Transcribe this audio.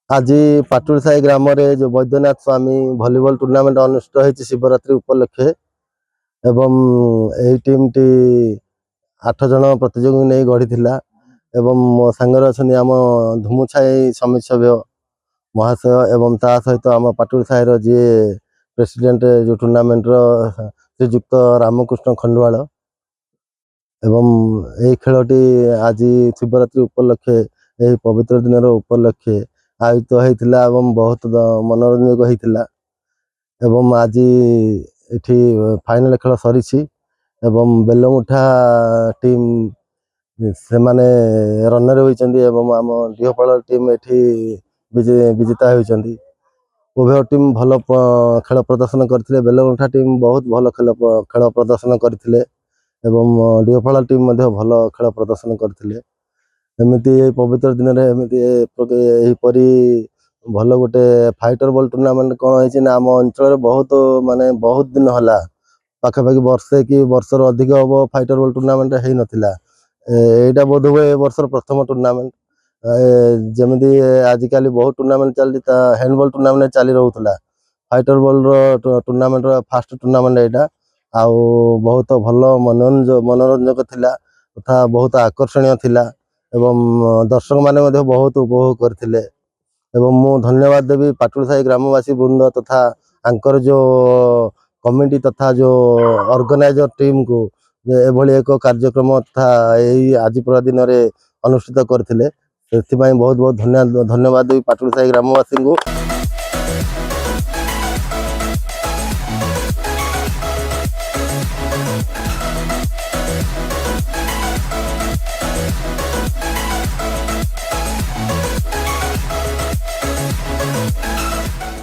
आज पाटुल साई ग्राम जो वैद्यनाथ स्वामी भलीबॉल टूर्नामेंट अनुष्ठित होती शिवरात्रि उपलक्षे एवं यही टीम टी 8 जन प्रतियोगी नहीं गढ़ी एवं मो सांगर अच्छा आम धुमुछाई समिति सभ्य महाशय एवं ता सहित आम पाटुल साई जी प्रेसिडेंट जो टूर्नामेंट श्रीजुक्त रामकृष्ण खंडवाल एवं यही खेलटी आज शिवरात्रि उपलक्षे यही पवित्र दिन उपलक्षे आयोजित होता एवं बहुत मनोरंजक होता एवं आज ये फाइनल खेल सरी एवं बेलमुठा टीम से माने रनर होती एवं आम डीहपाल टीम ये विजेता होती उभय टीम भल खेल प्रदर्शन करते बेलमुठा टीम बहुत भल खेल प्रदर्शन करते एवं डीहपाल टीम भल खेल प्रदर्शन करते एमती पवित्र दिन में एमती भल गोटे फाइटर बॉल टूर्नामेंट कौन है आम अंचल बहुत माने बहुत दिन है पाखापाखि वर्षे कि वर्षर अधिक हम फाइटर बॉल टूर्नामेंट हो नाला यहाँ बोध हुए वर्षर प्रथम टूर्नामेंट जमी आजिकल बहुत टूर्नामेंट चलती हैंडबॉल टूर्नामेंट चली रोला fighter ball tournament fast tournament यहाँ आउ बहुत भल मनोरंजक थिला तथा बहुत आकर्षणीय थिला एवं दर्शक माने बहुत उपभोग करते एवं मु धन्यवाद देवी पाटुल साई ग्रामवासी वृंद तथा आंकर जो कमिटी तथा जो ऑर्गेनाइजर टीम को एभली एक कार्यक्रम तथा यही आज पूरा दिन में अनुष्ठित करते बहुत बहुत धन्यवाद देवी पाटुल साई ग्रामवासी को।